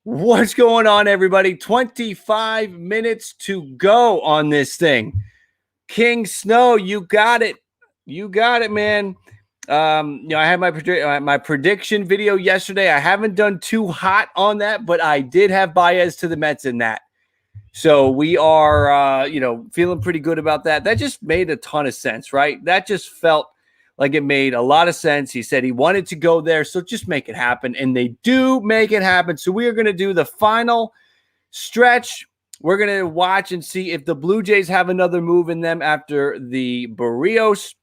What's going on, everybody? 25 minutes to go on this thing. King Snow, you got it. You got it, man. I had my prediction video yesterday. I haven't done too hot on that, but I did have Baez to the Mets in that. So we are, feeling pretty good about that. That just made a ton of sense, right? That just felt like it made a lot of sense. He said he wanted to go there, so just make it happen. And they do make it happen. So we are going to do the final stretch. We're going to watch and see if the Blue Jays have another move in them after the Barrios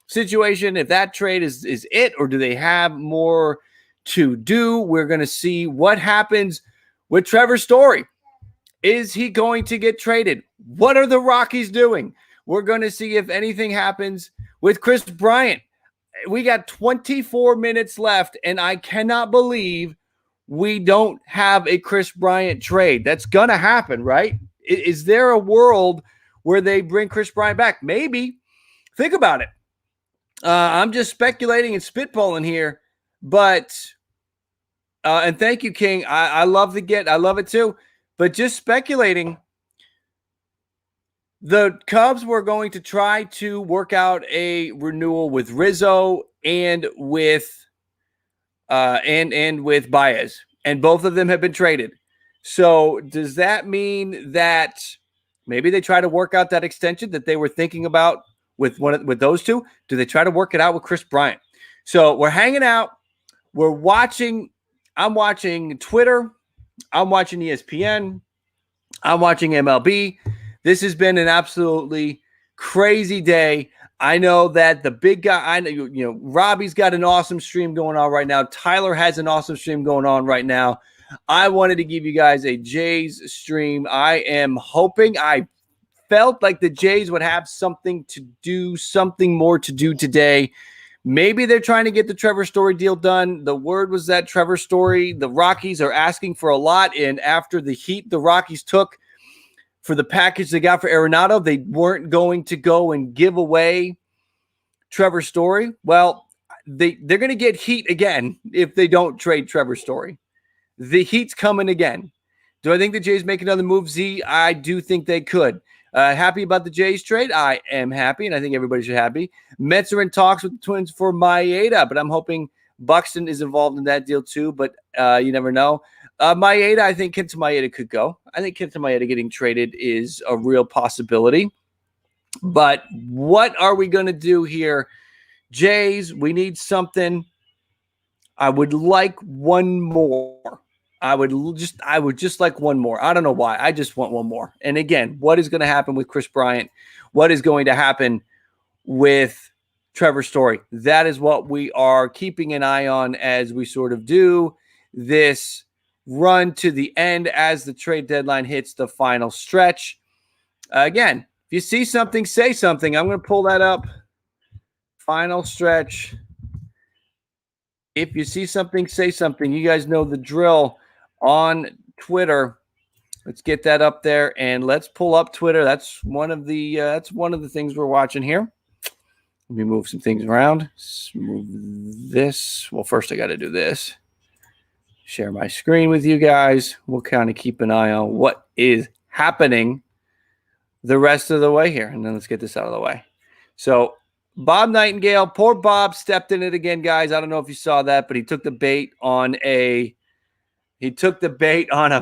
situation, if that trade is it, or do they have more to do? We're going to see what happens with Trevor Story. Is he going to get traded? What are the Rockies doing? We're going to see if anything happens with Kris Bryant. We got 24 minutes left, and I cannot believe we don't have a Kris Bryant trade. That's going to happen, right? Is there a world where they bring Kris Bryant back? Maybe. Think about it. I'm just speculating and spitballing here, but and thank you, King. I love it too. But just speculating, the Cubs were going to try to work out a renewal with Rizzo and with Baez, and both of them have been traded. So does that mean that maybe they try to work out that extension that they were thinking about with those two? Do they try to work it out with Kris Bryant? So we're hanging out. We're watching. I'm watching Twitter. I'm watching ESPN. I'm watching MLB. This has been an absolutely crazy day. I know that the big guy, Robbie's got an awesome stream going on right now. Tyler has an awesome stream going on right now. I wanted to give you guys a Jays stream. I am hoping, I felt like the Jays would have something more to do today. Maybe they're trying to get the Trevor Story deal done. The word was that Trevor Story, the Rockies are asking for a lot. And after the heat the Rockies took for the package they got for Arenado, they weren't going to go and give away Trevor Story. Well, they're going to get heat again if they don't trade Trevor Story. The heat's coming again. Do I think the Jays make another move, Z? I do think they could. Happy about the Jays trade? I am happy, and I think everybody should be happy. Mets are in talks with the Twins for Maeda, but I'm hoping Buxton is involved in that deal too, but you never know. Maeda, I think Kenta Maeda could go. I think Kenta Maeda getting traded is a real possibility. But what are we going to do here? Jays, we need something. I would like one more. I would just like one more. I don't know why. I just want one more. And again, what is going to happen with Kris Bryant? What is going to happen with Trevor Story? That is what we are keeping an eye on as we sort of do this run to the end as the trade deadline hits the final stretch. Again, if you see something, say something. I'm going to pull that up. Final stretch. If you see something, say something. You guys know the drill. On Twitter, let's get that up there, and let's pull up Twitter. That's one of the things we're watching here. Let me move some things around. Let's move this. Well, first I got to do this. Share my screen with you guys. We'll kind of keep an eye on what is happening the rest of the way here, and then let's get this out of the way. So Bob Nightingale, poor Bob stepped in it again, guys. I don't know if you saw that, but he took the bait on a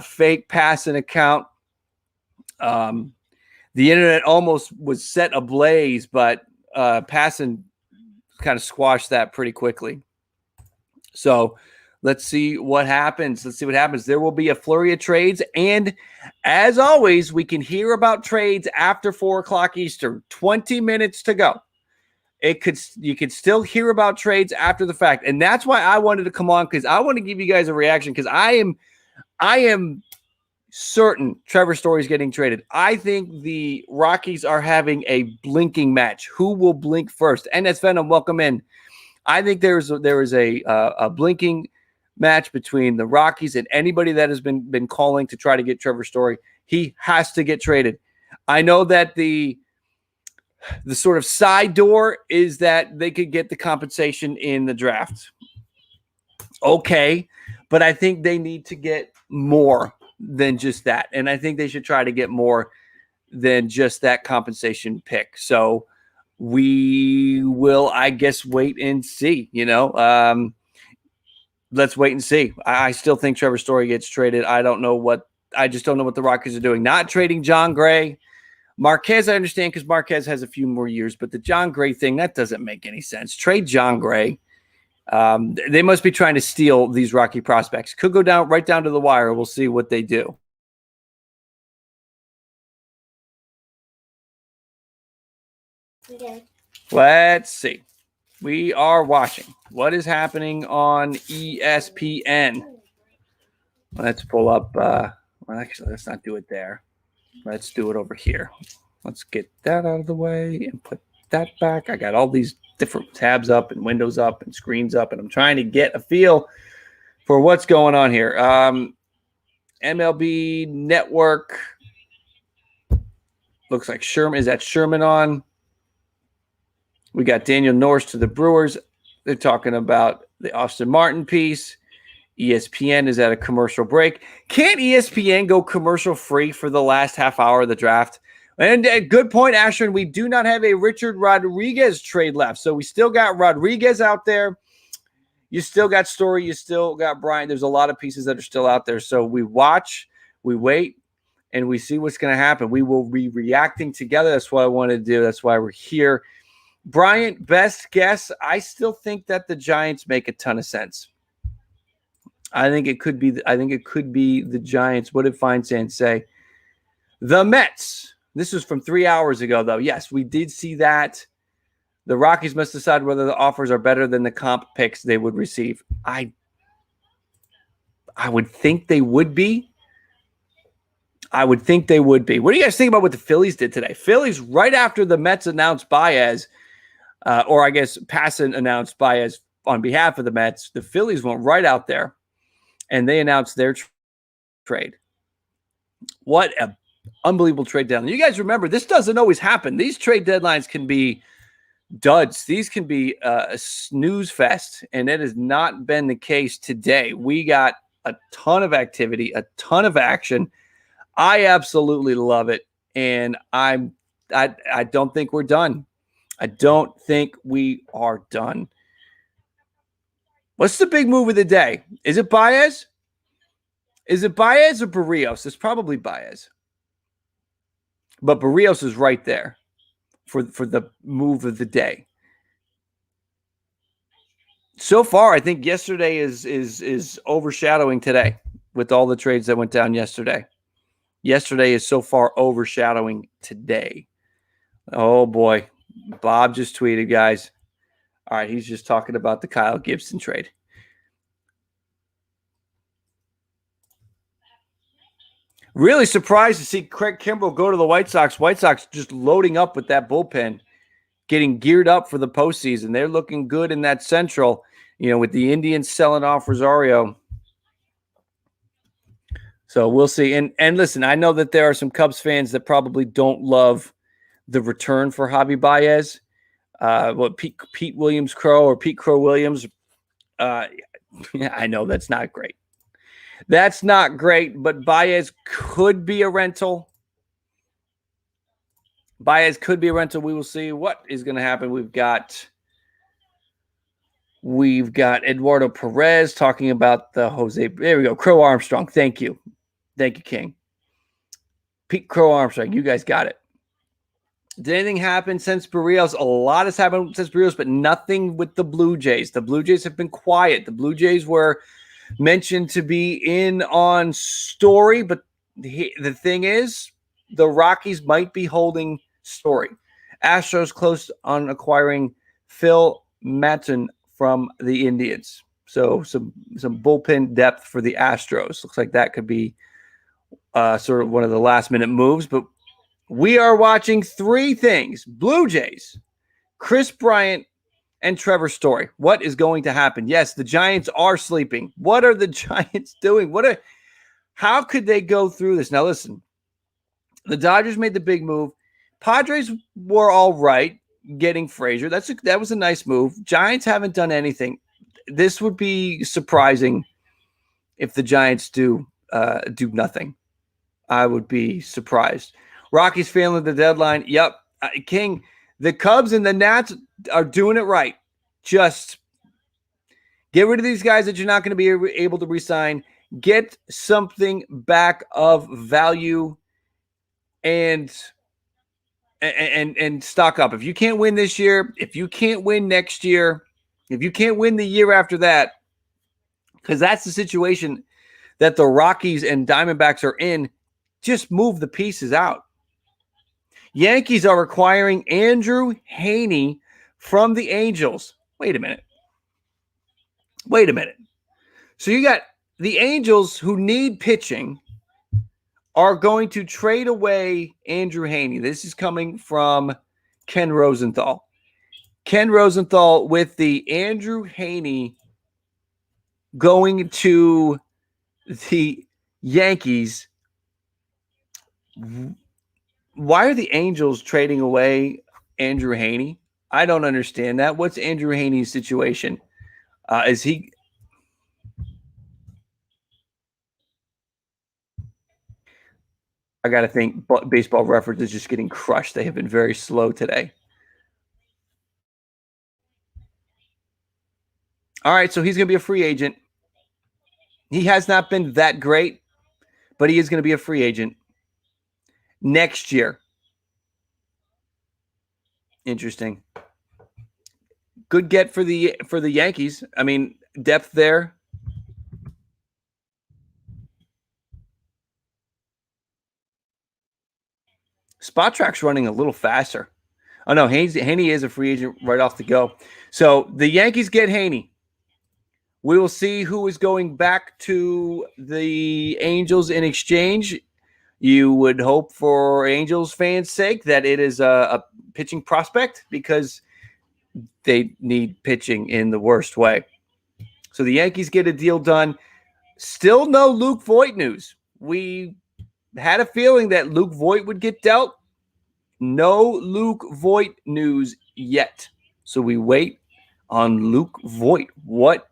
fake passing account. The internet almost was set ablaze, but passing kind of squashed that pretty quickly. So let's see what happens. There will be a flurry of trades. And as always, we can hear about trades after 4 o'clock Eastern. 20 minutes to go. You could still hear about trades after the fact. And that's why I wanted to come on, because I want to give you guys a reaction, because I am certain Trevor Story is getting traded. I think the Rockies are having a blinking match. Who will blink first? NS Venom, welcome in. I think there is a blinking match between the Rockies and anybody that has been calling to try to get Trevor Story. He has to get traded. I know that the sort of side door is that they could get the compensation in the draft. Okay, but I think they need to get more than just that. And I think they should try to get more than just that compensation pick. So we will, I guess, wait and see, let's wait and see. I still think Trevor Story gets traded. I just don't know what the Rockies are doing. Not trading John Gray. Marquez, I understand because Marquez has a few more years, but the John Gray thing, that doesn't make any sense. Trade John Gray. They must be trying to steal these Rocky prospects. Could go down right down to the wire. We'll see what they do. Okay. Let's see. We are watching what is happening on ESPN. Let's pull up. Well, actually, let's not do it there. Let's do it over here. Let's get that out of the way and put that back. I got all these different tabs up and windows up and screens up, and I'm trying to get a feel for what's going on here. MLB Network. Looks like Sherman. Is that Sherman on? We got Daniel Norris to the Brewers. They're talking about the Austin Martin piece. ESPN is at a commercial break. Can't ESPN go commercial free for the last half hour of the draft? And good point, Ashton. We do not have a Richard Rodriguez trade left. So we still got Rodriguez out there. You still got Story. You still got Bryant. There's a lot of pieces that are still out there. So we watch, we wait, and we see what's going to happen. We will be reacting together. That's what I want to do. That's why we're here. Bryant, best guess. I still think that the Giants make a ton of sense. I think it could be the Giants. What did Feinsand say? The Mets. This was from 3 hours ago, though. Yes, we did see that. The Rockies must decide whether the offers are better than the comp picks they would receive. I would think they would be. What do you guys think about what the Phillies did today? Phillies, right after the Mets announced Baez, or I guess Passan announced Baez on behalf of the Mets, the Phillies went right out there and they announced their trade. What a unbelievable trade deadline. You guys remember, this doesn't always happen. These trade deadlines can be duds. These can be a snooze fest, and it has not been the case today. We got a ton of activity, a ton of action. I absolutely love it, and I don't think we're done. I don't think we are done. What's the big move of the day? Is it Baez? Is it Baez or Barrios? It's probably Baez. But Barrios is right there for the move of the day. So far, I think yesterday is overshadowing today with all the trades that went down yesterday. Yesterday is so far overshadowing today. Oh, boy. Bob just tweeted, guys. All right, he's just talking about the Kyle Gibson trade. Really surprised to see Craig Kimbrell go to the White Sox. White Sox just loading up with that bullpen, getting geared up for the postseason. They're looking good in that Central, with the Indians selling off Rosario. So we'll see. And listen, I know that there are some Cubs fans that probably don't love the return for Javi Baez. Pete Williams Crow or Pete Crow Williams. I know that's not great. That's not great, but Baez could be a rental. We will see what is going to happen. We've got Eduardo Perez talking about the Jose. There we go. Crow Armstrong. Thank you, King. Pete Crow Armstrong. You guys got it. Did anything happen since Barrios? A lot has happened since Barrios, but nothing with the Blue Jays. The Blue Jays have been quiet. The Blue Jays were mentioned to be in on Story, but the thing is, the Rockies might be holding Story. Astros close on acquiring Phil Maton from the Indians. So some bullpen depth for the Astros. Looks like that could be sort of one of the last-minute moves, but we are watching three things. Blue Jays, Kris Bryant, and Trevor Story. What is going to happen? Yes, the Giants are sleeping. What are the Giants doing? How could they go through this? Now, listen, the Dodgers made the big move. Padres were all right getting Frazier. That was a nice move. Giants haven't done anything. This would be surprising if the Giants do nothing. I would be surprised. Rockies failing the deadline. Yep. King, the Cubs and the Nats are doing it right. Just get rid of these guys that you're not going to be able to re-sign. Get something back of value and stock up. If you can't win this year, if you can't win next year, if you can't win the year after that, because that's the situation that the Rockies and Diamondbacks are in, just move the pieces out. Yankees are acquiring Andrew Heaney from the Angels. Wait a minute. So you got the Angels, who need pitching, are going to trade away Andrew Heaney. This is coming from Ken Rosenthal. Ken Rosenthal with the Andrew Heaney going to the Yankees. Why are the Angels trading away Andrew Heaney? I don't understand that. What's Andrew Heaney's situation? Is he... I got to think Baseball Reference is just getting crushed. They have been very slow today. All right, so he's going to be a free agent. He has not been that great, but he is going to be a free agent next year. Interesting. Good get for the Yankees. I mean, depth there. Spot Track's running a little faster. Oh, no, Heaney is a free agent right off the go. So the Yankees get Heaney. We will see who is going back to the Angels in exchange. You would hope, for Angels fans' sake, that it is a pitching prospect, because they need pitching in the worst way. So the Yankees get a deal done. Still no Luke Voit news. We had a feeling that Luke Voit would get dealt. No Luke Voit news yet. So we wait on Luke Voit. What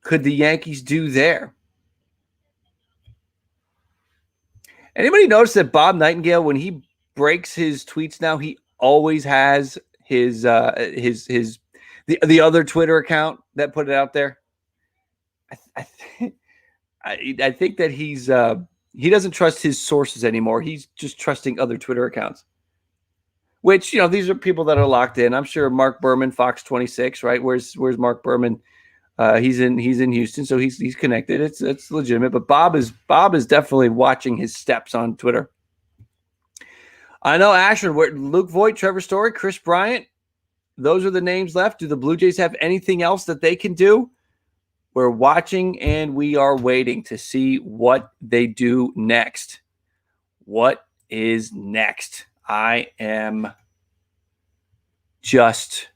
could the Yankees do there? Anybody notice that Bob Nightingale, when he breaks his tweets now, he always has his the other Twitter account that put it out there? I think that he doesn't trust his sources anymore. He's just trusting other Twitter accounts, which, these are people that are locked in. I'm sure Mark Berman, Fox 26, right? Where's Mark Berman? He's in Houston, so he's connected. It's legitimate. But Bob is definitely watching his steps on Twitter. I know, Ashford, Luke Voit, Trevor Story, Kris Bryant. Those are the names left. Do the Blue Jays have anything else that they can do? We're watching and we are waiting to see what they do next. What is next? I am just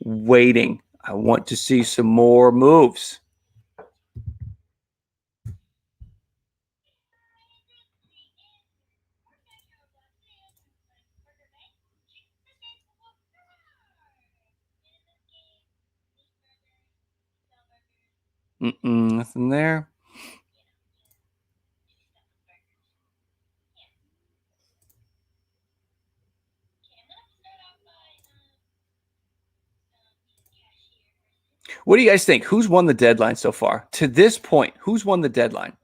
waiting. I want to see some more moves. Nothing there. What do you guys think? Who's won the deadline so far? To this point, who's won the deadline?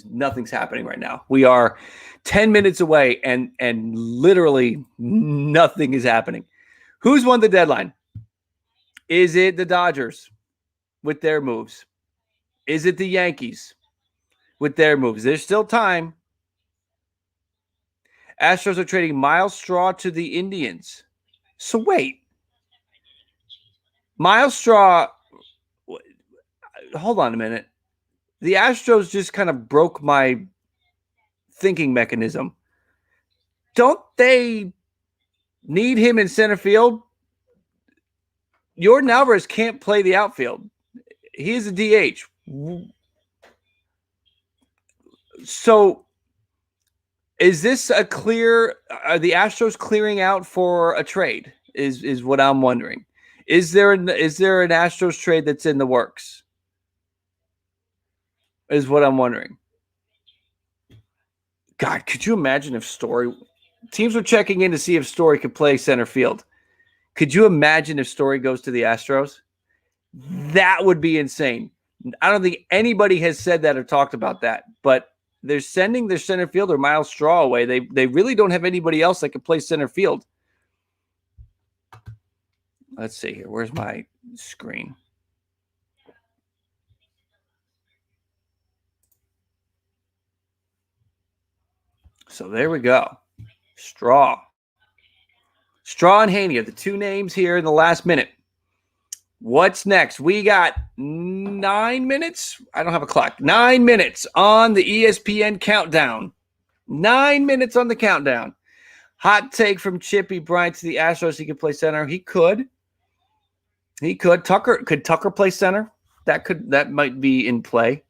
Nothing's happening right now. We are 10 minutes away, and literally nothing is happening. Who's won the deadline? Is it the Dodgers with their moves? Is it the Yankees with their moves? There's still time. Astros are trading Miles Straw to the Indians. So wait. Miles Straw, hold on a minute. The Astros just kind of broke my thinking mechanism. Don't they need him in center field? Jordan Alvarez can't play the outfield. He is a DH. So is this a clear? Are the Astros clearing out for a trade? Is what I'm wondering. Is there an Astros trade that's in the works? is what I'm wondering. God, could you imagine if Story teams were checking in to see if Story could play center field? Could you imagine if Story goes to the Astros? That would be insane. I don't think anybody has said that or talked about that, but they're sending their center fielder Miles Straw away. They really don't have anybody else that can play center field. Let's see here. Where's my screen? So there we go. Straw and Haney are the two names here in the last minute. What's next? We got 9 minutes. I don't have a clock. 9 minutes on the ESPN countdown. 9 minutes on the countdown. Hot take from Chippy Bryant to the Astros. He could play center. He could. Could Tucker play center? That might be in play.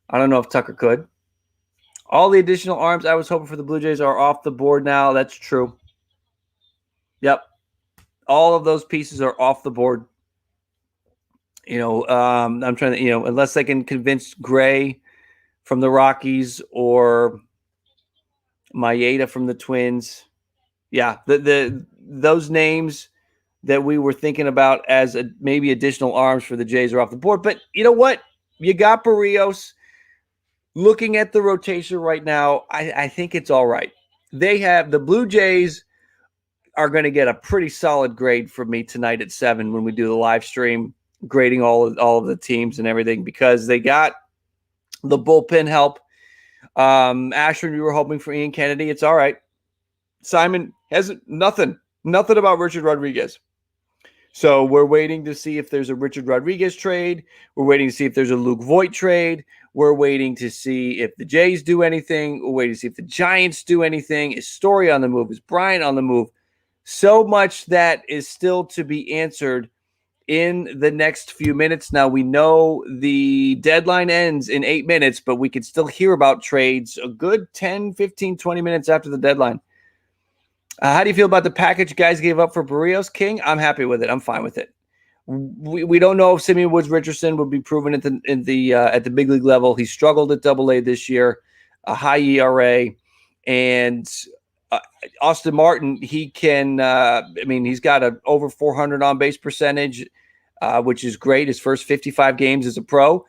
I don't know if Tucker could. All the additional arms I was hoping for the Blue Jays are off the board now. That's true. Yep. All of those pieces are off the board. I'm trying to, unless they can convince Gray from the Rockies or Maeda from the Twins. Yeah, those names that we were thinking about as maybe additional arms for the Jays are off the board. But you know what? You got Barrios. Looking at the rotation right now, I think it's all right. The Blue Jays are going to get a pretty solid grade from me tonight at 7 when we do the live stream, grading all of the teams and everything, because they got the bullpen help. Ashburn, we were hoping for Ian Kennedy. It's all right. Simon has nothing about Richard Rodriguez. So we're waiting to see if there's a Richard Rodriguez trade. We're waiting to see if there's a Luke Voit trade. We're waiting to see if the Jays do anything. We're waiting to see if the Giants do anything. Is Story on the move? Is Bryant on the move? So much that is still to be answered in the next few minutes. Now, we know the deadline ends in 8 minutes, but we could still hear about trades a good 10, 15, 20 minutes after the deadline. How do you feel about the package guys gave up for Barrios? King, I'm happy with it. I'm fine with it. We don't know if Simeon Woods Richardson would be proven at the big league level. He struggled at Double-A this year, a high ERA, and Austin Martin. He can. He's got an over 400 on base percentage, which is great. His first 55 games as a pro,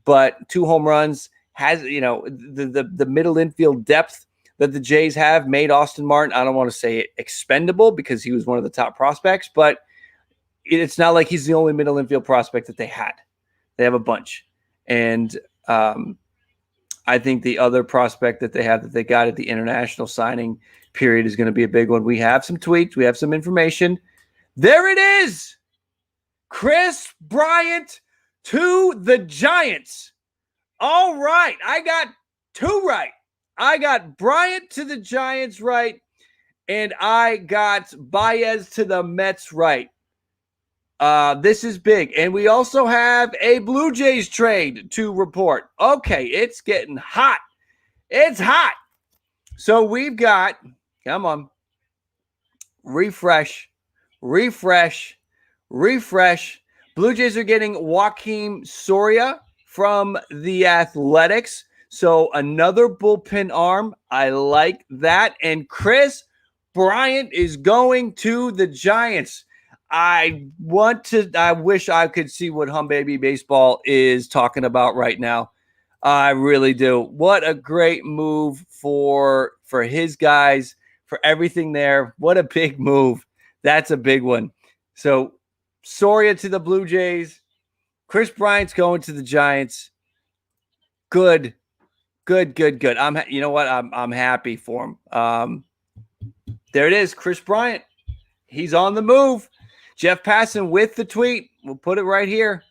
but 2 home runs. Has the middle infield depth that the Jays have made Austin Martin, I don't want to say expendable because he was one of the top prospects, but it's not like he's the only middle infield prospect that they had. They have a bunch. And I think the other prospect that they have that they got at the international signing period is going to be a big one. We have some tweets. We have some information. There it is. Kris Bryant to the Giants. All right. I got 2 right. I got Bryant to the Giants right, and I got Baez to the Mets right. This is big. And we also have a Blue Jays trade to report. Okay, it's getting hot. It's hot. So we've got, come on, refresh. Blue Jays are getting Joachim Sorya from the Athletics. So another bullpen arm. I like that. And Kris Bryant is going to the Giants. I wish I could see what Hum Baby Baseball is talking about right now. I really do. What a great move for his guys, for everything there. What a big move. That's a big one. So Soria to the Blue Jays. Kris Bryant's going to the Giants. Good. You know what? I'm happy for him. There it is, Kris Bryant. He's on the move. Jeff Passan with the tweet. We'll put it right here.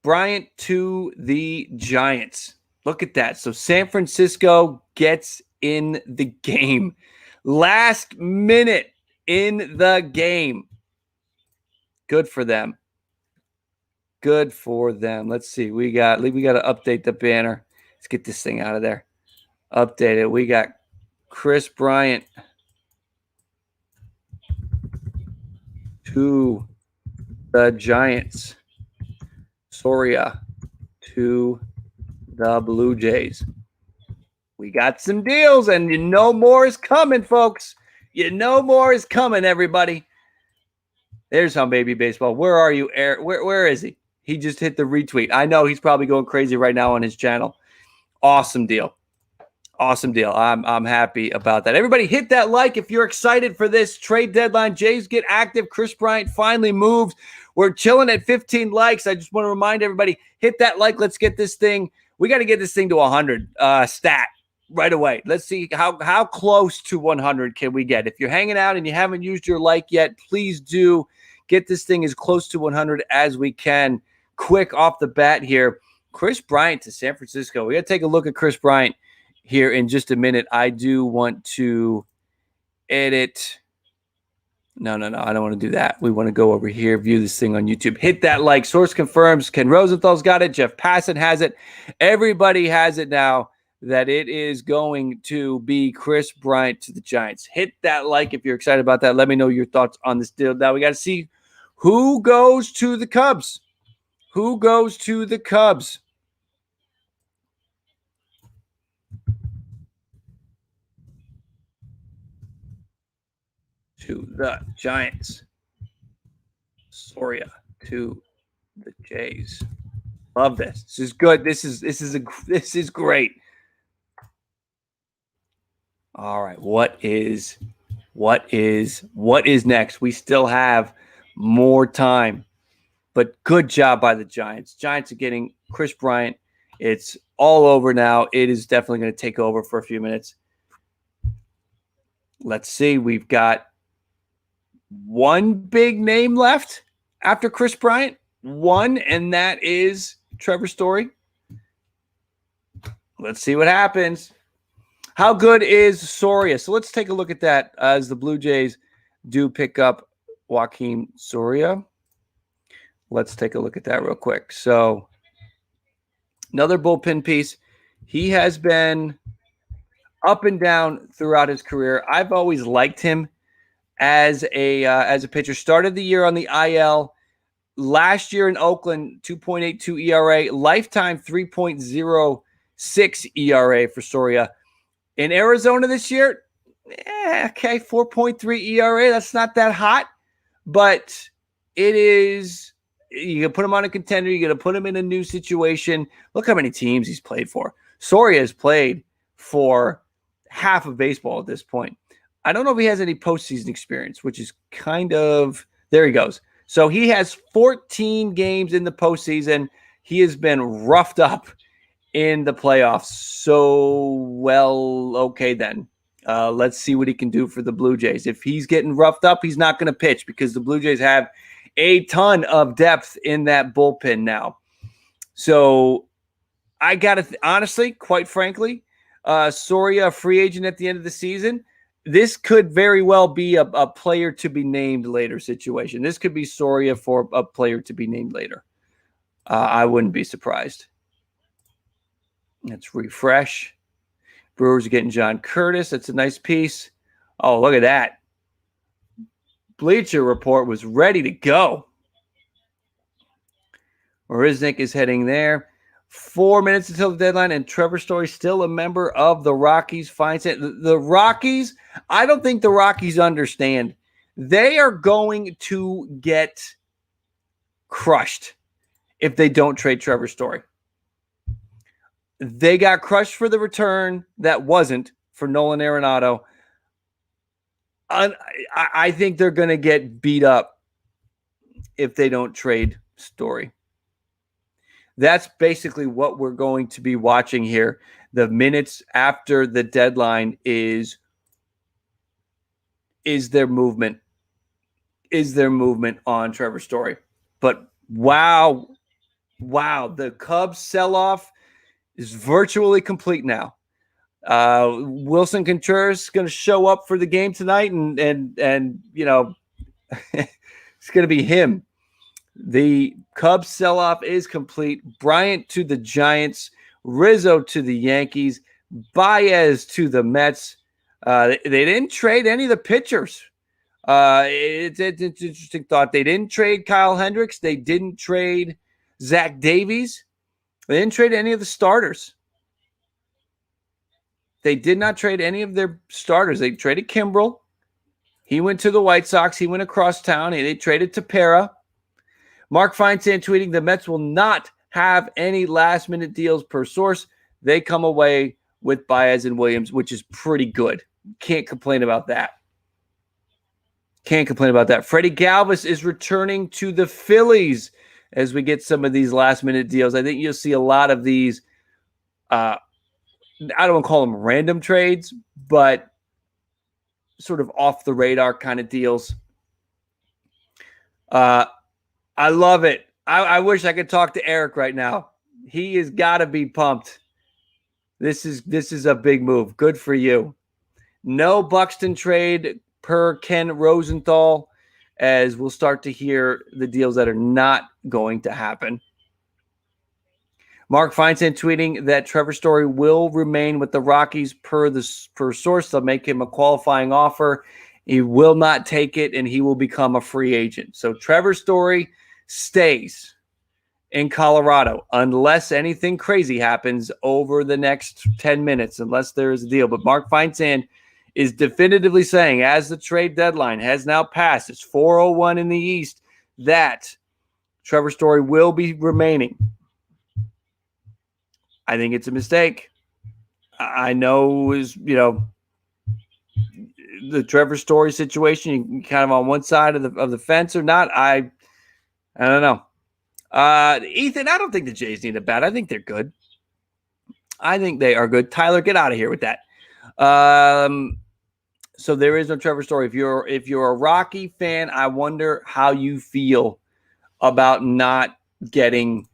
Bryant to the Giants. Look at that. So San Francisco gets in the game. Last minute in the game. Good for them. Good for them. Let's see. We got to update the banner. Let's get this thing out of there. Update it. We got Kris Bryant to the Giants. Soria to the Blue Jays. We got some deals, and you know more is coming, folks. You know more is coming, everybody. There's Hum Baby Baseball. Where are you, Eric? Where is he? He just hit the retweet. I know he's probably going crazy right now on his channel. Awesome deal. Awesome deal. I'm happy about that. Everybody hit that like if you're excited for this trade deadline. Jays get active. Kris Bryant finally moved. We're chilling at 15 likes. I just want to remind everybody, hit that like. Let's get this thing. We got to get this thing to 100 stat right away. Let's see how close to 100 can we get. If you're hanging out and you haven't used your like yet, please do get this thing as close to 100 as we can. Quick off the bat here. Kris Bryant to San Francisco. We got to take a look at Kris Bryant here in just a minute. I do want to edit. No. I don't want to do that. We want to go over here, view this thing on YouTube. Hit that like. Source confirms. Ken Rosenthal's got it. Jeff Passan has it. Everybody has it now that it is going to be Kris Bryant to the Giants. Hit that like if you're excited about that. Let me know your thoughts on this deal. Now we got to see who goes to the Cubs. Who goes to the Cubs? To the Giants. Soria to the Jays. Love this. This is good. This is great. All right. What is next? We still have more time. But good job by the Giants. Giants are getting Kris Bryant. It's all over now. It is definitely going to take over for a few minutes. Let's see. We've got one big name left after Kris Bryant. One, and that is Trevor Story. Let's see what happens. How good is Soria? So let's take a look at that as the Blue Jays do pick up Joachim Sorya. Let's take a look at that real quick. So another bullpen piece. He has been up and down throughout his career. I've always liked him as a pitcher. Started the year on the IL. Last year in Oakland, 2.82 ERA. Lifetime 3.06 ERA for Soria. In Arizona this year, 4.3 ERA. That's not that hot, but it is. You can put him on a contender. You're going to put him in a new situation. Look how many teams he's played for. Soria has played for half of baseball at this point. I don't know if he has any postseason experience, which is kind of – there he goes. So he has 14 games in the postseason. He has been roughed up in the playoffs. So, well, okay then. Let's see what he can do for the Blue Jays. If he's getting roughed up, he's not going to pitch because the Blue Jays have a ton of depth in that bullpen now. So I got to honestly, quite frankly, Soria, a free agent at the end of the season, this could very well be a player to be named later situation. This could be Soria for a player to be named later. I wouldn't be surprised. Let's refresh. Brewers are getting John Curtis. That's a nice piece. Oh, look at that. Bleacher Report was ready to go. Marisnik is heading there. 4 minutes until the deadline, and Trevor Story still a member of the Rockies. Finds it. The Rockies, I don't think the Rockies understand. They are going to get crushed if they don't trade Trevor Story. They got crushed for the return that wasn't for Nolan Arenado. I think they're going to get beat up if they don't trade Story. That's basically what we're going to be watching here. The minutes after the deadline is their movement. Is their movement on Trevor Story. But wow, the Cubs sell-off is virtually complete now. Wilson Contreras is going to show up for the game tonight, and you know, it's going to be him. The Cubs sell-off is complete. Bryant to the Giants, Rizzo to the Yankees, Baez to the Mets. They didn't trade any of the pitchers. It's an interesting thought. They didn't trade Kyle Hendricks. They didn't trade Zach Davies. They didn't trade any of the starters. They did not trade any of their starters. They traded Kimbrel. He went to the White Sox. He went across town. They traded Tepera. Mark Feinsand tweeting, the Mets will not have any last-minute deals per source. They come away with Baez and Williams, which is pretty good. Can't complain about that. Can't complain about that. Freddie Galvis is returning to the Phillies as we get some of these last-minute deals. I think you'll see a lot of these, I don't want to call them random trades, but sort of off-the-radar kind of deals. I love it. I wish I could talk to Eric right now. He has got to be pumped. This is a big move. Good for you. No Buxton trade per Ken Rosenthal, as we'll start to hear the deals that are not going to happen. Mark Feinsand tweeting that Trevor Story will remain with the Rockies per source. They'll make him a qualifying offer. He will not take it, and he will become a free agent. So Trevor Story stays in Colorado unless anything crazy happens over the next 10 minutes, unless there is a deal. But Mark Feinsand is definitively saying, as the trade deadline has now passed, it's 4:01 in the East, that Trevor Story will be remaining. I think it's a mistake. I know the Trevor Story situation, you kind of on one side of the fence or not. I don't know. Ethan, I don't think the Jays need a bat. I think they're good. I think they are good. Tyler, get out of here with that. So there is no Trevor Story. If you're a Rocky fan, I wonder how you feel about not getting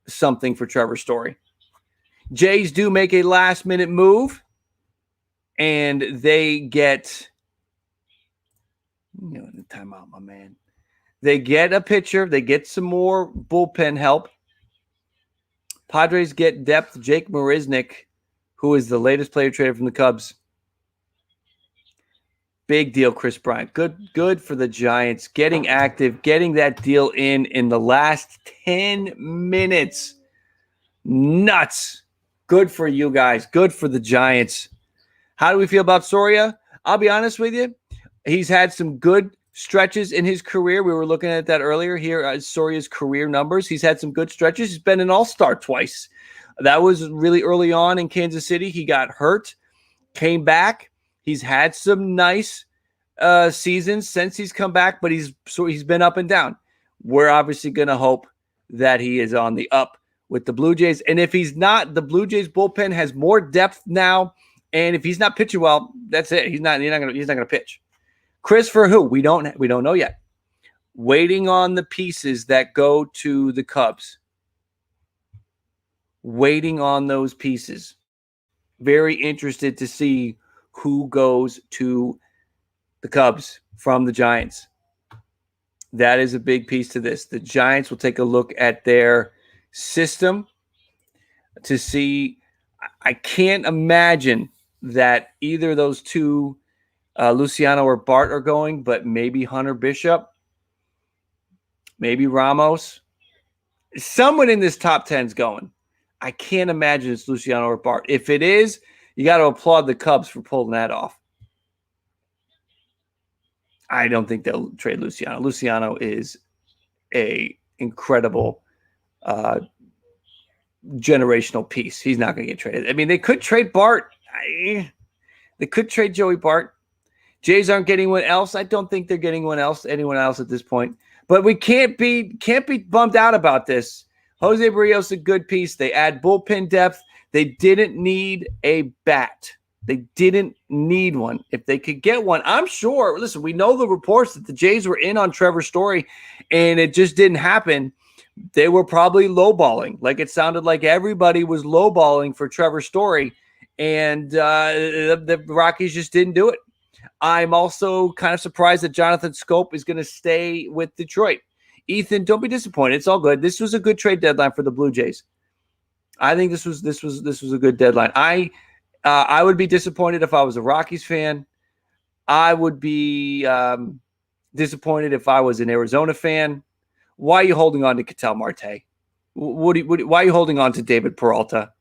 something for Trevor Story. Jays do make a last-minute move, and they get timeout, my man. They get a pitcher. They get some more bullpen help. Padres get depth. Jake Marisnick, who is the latest player traded from the Cubs. Big deal, Kris Bryant. Good for the Giants. Getting active, getting that deal in the last 10 minutes. Nuts. Good for you guys. Good for the Giants. How do we feel about Soria? I'll be honest with you. He's had some good stretches in his career. We were looking at that earlier here. Soria's career numbers. He's had some good stretches. He's been an all-star twice. That was really early on in Kansas City. He got hurt, came back. He's had some nice seasons since he's come back, but he's been up and down. We're obviously going to hope that he is on the up with the Blue Jays. And if he's not, the Blue Jays bullpen has more depth now. And if he's not pitching well, that's it. He's not going to pitch. Kris for who? We don't know yet. Waiting on the pieces that go to the Cubs. Waiting on those pieces. Very interested to see who goes to the Cubs from the Giants. That is a big piece to this. The Giants will take a look at their system to see. I can't imagine that either of those two, Luciano or Bart, are going, but maybe Hunter Bishop, maybe Ramos. Someone in this top 10 is going. I can't imagine it's Luciano or Bart. If it is, you got to applaud the Cubs for pulling that off. I don't think they'll trade Luciano. Luciano is a incredible generational piece. He's not going to get traded. I mean, they could trade Bart. They could trade Joey Bart. Jays aren't getting anyone else. I don't think they're getting anyone else at this point. But we can't be bummed out about this. Jose Barrios a good piece. They add bullpen depth. They didn't need a bat. They didn't need one. If they could get one, I'm sure. Listen, we know the reports that the Jays were in on Trevor Story, and it just didn't happen. They were probably lowballing. Like, it sounded like everybody was lowballing for Trevor Story, and the Rockies just didn't do it. I'm also kind of surprised that Jonathan Scope is going to stay with Detroit. Ethan, don't be disappointed. It's all good. This was a good trade deadline for the Blue Jays. I think this was a good deadline. I would be disappointed if I was a Rockies fan. I would be disappointed if I was an Arizona fan. why are you holding on to Ketel Marte? Why are you holding on to David Peralta?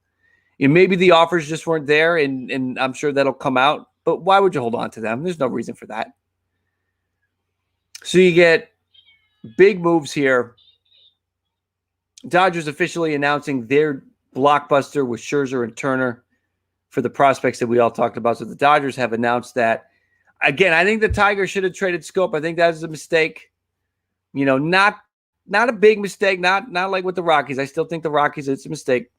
Maybe the offers just weren't there, and I'm sure that'll come out. But why would you hold on to them? There's no reason for that. So you get big moves here. Dodgers officially announcing their blockbuster with Scherzer and Turner for the prospects that we all talked about. So the Dodgers have announced that. Again, I think the Tigers should have traded Scope. I think that was a mistake. Not a big mistake. Not like with the Rockies. I still think the Rockies, it's a mistake.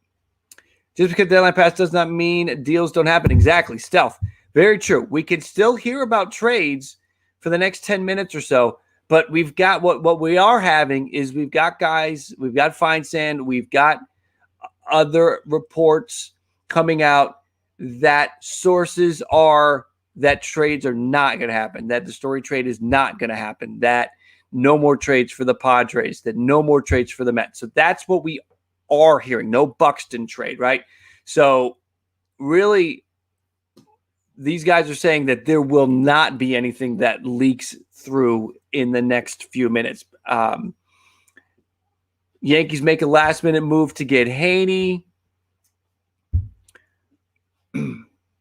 Just because deadline pass does not mean deals don't happen. Exactly. Stealth. Very true. We can still hear about trades for the next 10 minutes or so, but we've got what we are having is we've got guys, we've got Feinsand, we've got other reports coming out that sources are that trades are not going to happen, that the Story trade is not going to happen, that no more trades for the Padres, that no more trades for the Mets. So that's what we are hearing. No Buxton trade, right? So really, these guys are saying that there will not be anything that leaks through in the next few minutes. Yankees make a last-minute move to get Haney.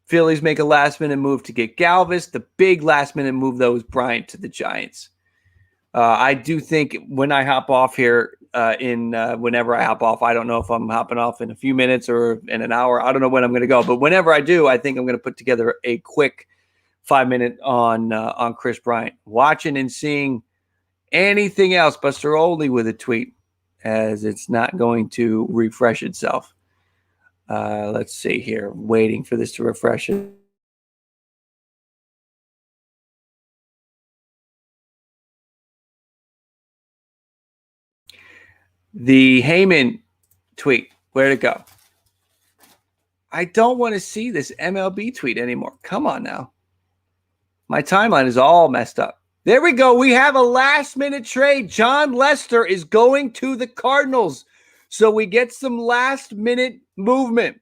Phillies make a last-minute move to get Galvis. The big last-minute move, though, is Bryant to the Giants. I do think when I hop off here, whenever I hop off, I don't know if I'm hopping off in a few minutes or in an hour. I don't know when I'm going to go. But whenever I do, I think I'm going to put together a quick 5-minute on Kris Bryant. Watching and seeing anything else, Buster Olney with a tweet, as it's not going to refresh itself. Let's see here. Waiting for this to refresh it. The Heyman tweet. Where'd it go? I don't want to see this MLB tweet anymore. Come on now. My timeline is all messed up. There we go. We have a last-minute trade. John Lester is going to the Cardinals. So we get some last-minute movement.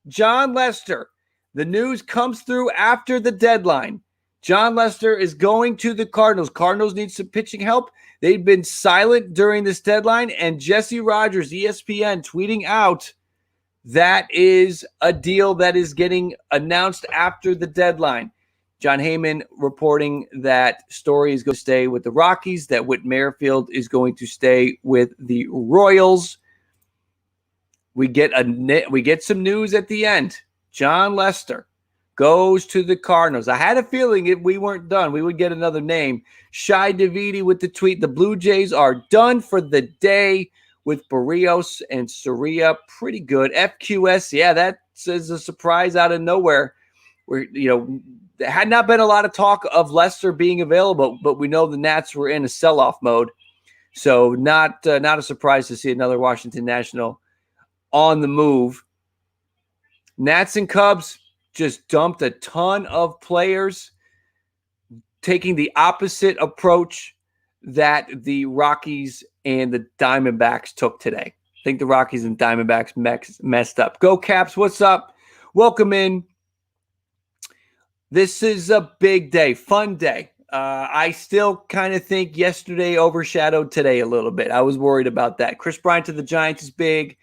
John Lester. The news comes through after the deadline. John Lester is going to the Cardinals. Cardinals need some pitching help. They've been silent during this deadline. And Jesse Rogers, ESPN, tweeting out that is a deal that is getting announced after the deadline. John Heyman reporting that Story is going to stay with the Rockies, that Whit Merrifield is going to stay with the Royals. We get some news at the end. John Lester goes to the Cardinals. I had a feeling if we weren't done, we would get another name. Shai Davidi with the tweet. The Blue Jays are done for the day with Barrios and Soria. Pretty good. FQS, yeah, that is a surprise out of nowhere. There had not been a lot of talk of Lester being available, but we know the Nats were in a sell-off mode. So not a surprise to see another Washington National on the move. Nats and Cubs just dumped a ton of players, taking the opposite approach that the Rockies and the Diamondbacks took today. I think the Rockies and Diamondbacks messed up. Go Caps, what's up? Welcome in. This is a big day, fun day. I still kind of think yesterday overshadowed today a little bit. I was worried about that. Kris Bryant to the Giants is big.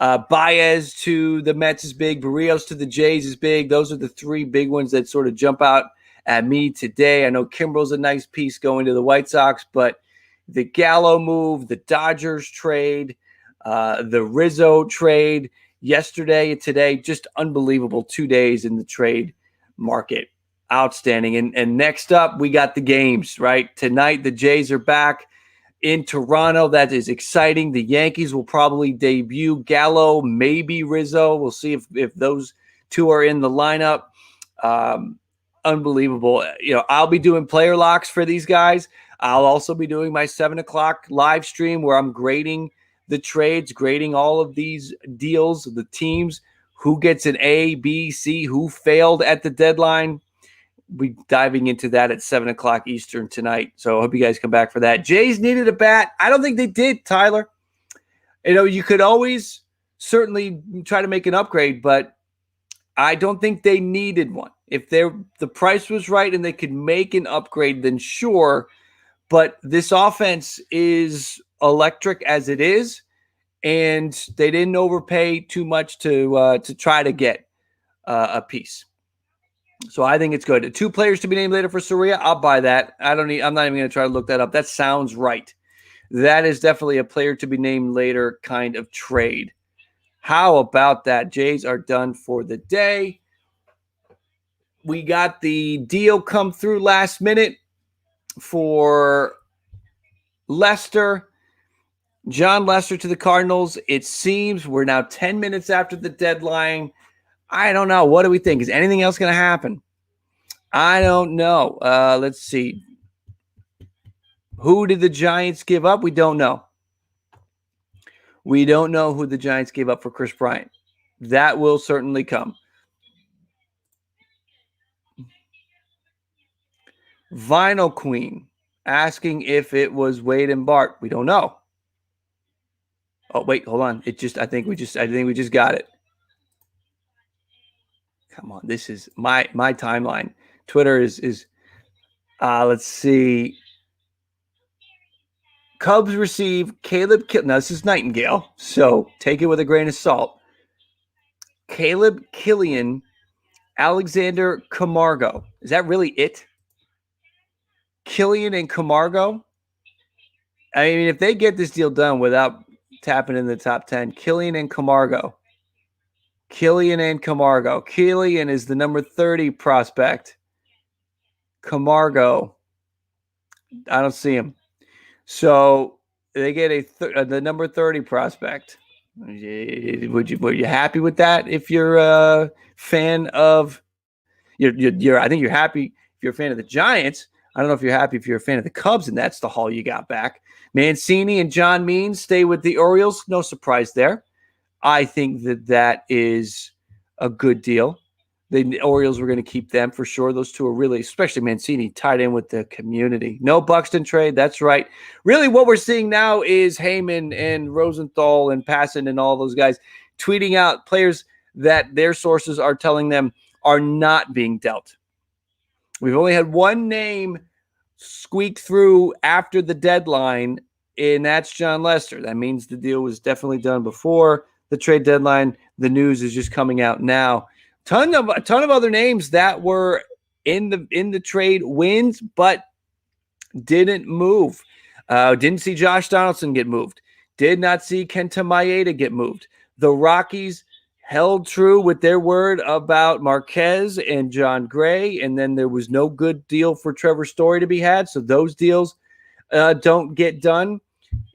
Baez to the Mets is big. Barrios to the Jays is big. Those are the three big ones that sort of jump out at me today. I know Kimbrel's a nice piece going to the White Sox, but the Gallo move, the Dodgers trade, the Rizzo trade yesterday and today, just unbelievable 2 days in the trade market. Outstanding. And next up, we got the games, right? Tonight, the Jays are back in Toronto. That is exciting. The Yankees will probably debut Gallo, maybe Rizzo. We'll see if those two are in the lineup. Unbelievable. I'll be doing player locks for these guys. I'll also be doing my 7 o'clock live stream where I'm grading the trades, grading all of these deals, the teams, who gets an A, B, C, who failed at the deadline. We're diving into that at 7 o'clock Eastern tonight. So I hope you guys come back for that. Jays needed a bat. I don't think they did, Tyler. You could always certainly try to make an upgrade, but I don't think they needed one. If the price was right and they could make an upgrade, then sure. But this offense is electric as it is, and they didn't overpay too much to try to get a piece. So I think it's good. 2 players to be named later for Soria. I'll buy that. I'm not even going to try to look that up. That sounds right. That is definitely a player to be named later kind of trade. How about that? Jays are done for the day. We got the deal come through last minute for Lester. John Lester to the Cardinals. It seems we're now 10 minutes after the deadline. I don't know. What do we think? Is anything else going to happen? I don't know. Let's see. Who did the Giants give up? We don't know. We don't know who the Giants gave up for Kris Bryant. That will certainly come. Vinyl Queen asking if it was Wade and Bart. We don't know. Oh, wait, hold on. I think we just got it. Come on. This is my timeline. Twitter is let's see. Cubs receive Caleb. Now, this is Nightingale, so take it with a grain of salt. Caleb Killian, Alexander Camargo. Is that really it? Killian and Camargo? I mean, if they get this deal done without tapping in the top 10, Killian and Camargo. Killian and Camargo. Killian is the number 30 prospect. Camargo, I don't see him. So they get the number 30 prospect. Were you happy with that? If you're a fan of, I think you're happy if you're a fan of the Giants. I don't know if you're happy if you're a fan of the Cubs, and that's the haul you got back. Mancini and John Means stay with the Orioles. No surprise there. I think that is a good deal. The Orioles were going to keep them for sure. Those two are really, especially Mancini, tied in with the community. No Buxton trade. That's right. Really what we're seeing now is Heyman and Rosenthal and Passan and all those guys tweeting out players that their sources are telling them are not being dealt. We've only had one name squeak through after the deadline, and that's John Lester. That means the deal was definitely done before the trade deadline. The news is just coming out now. A ton of other names that were in the trade wins, but didn't move. Didn't see Josh Donaldson get moved. Did not see Kenta Maeda get moved. The Rockies held true with their word about Marquez and John Gray, and then there was no good deal for Trevor Story to be had, so those deals don't get done.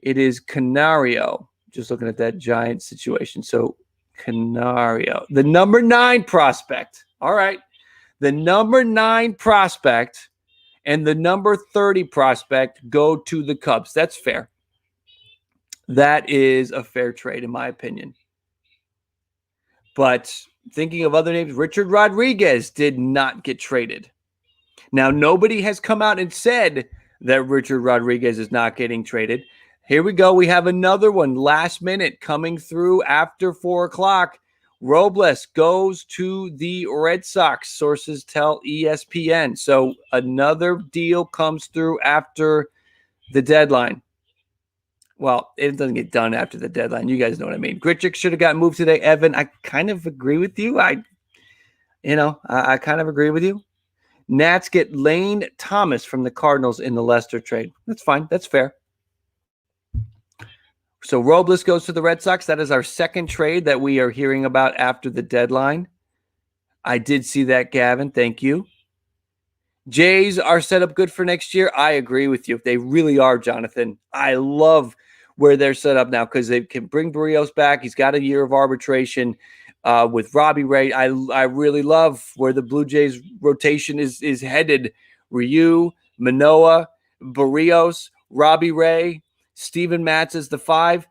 It is Canario. Just looking at that Giant situation. So Canario, the number 9 prospect. All right. The number 9 prospect and the number 30 prospect go to the Cubs. That's fair. That is a fair trade, in my opinion. But thinking of other names, Richard Rodriguez did not get traded. Now, nobody has come out and said that Richard Rodriguez is not getting traded. Here we go. We have another one last minute coming through after 4 o'clock. Robles goes to the Red Sox. Sources tell ESPN. So another deal comes through after the deadline. Well, it doesn't get done after the deadline. You guys know what I mean. Grichuk should have got moved today. Evan, I kind of agree with you. I kind of agree with you. Nats get Lane Thomas from the Cardinals in the Lester trade. That's fine. That's fair. So Robles goes to the Red Sox. That is our second trade that we are hearing about after the deadline. I did see that, Gavin. Thank you. Jays are set up good for next year. I agree with you. They really are, Jonathan. I love where they're set up now because they can bring Barrios back. He's got a year of arbitration with Robbie Ray. I really love where the Blue Jays rotation is headed. Ryu, Manoah, Barrios, Robbie Ray, Steven Matz is the 5.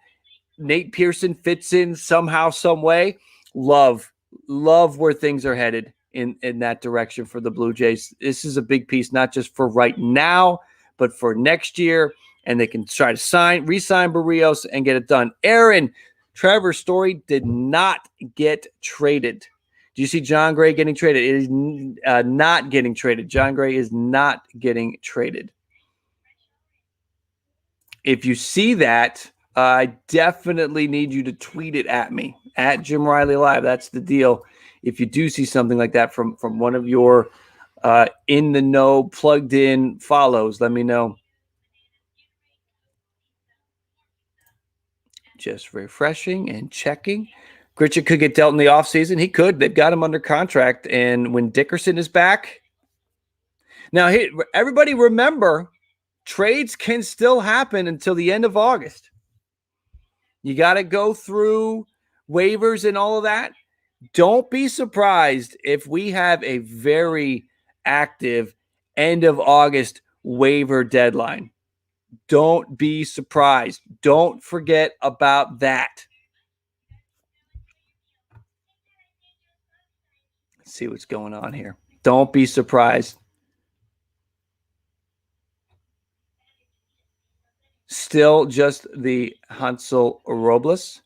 Nate Pearson fits in somehow, some way. Love where things are headed in that direction for the Blue Jays. This is a big piece, not just for right now, but for next year. And they can try to re-sign Barrios and get it done. Aaron, Trevor Story did not get traded. Do you see John Gray getting traded? It is not getting traded. John Gray is not getting traded. if you see that, I definitely need you to tweet it at me, at Jim Riley Live. That's the deal. If you do see something like that from one of your in the know, plugged in follows, let me know. Just refreshing and checking. Gritchick could get dealt in the offseason. He could. They've got him under contract. And when Dickerson is back. Now, everybody remember, trades can still happen until the end of August. You got to go through waivers and all of that. Don't be surprised if we have a very active end of August waiver deadline. Don't be surprised. Don't forget about that. Let's see what's going on here. Don't be surprised. Still just the Hansel Robles.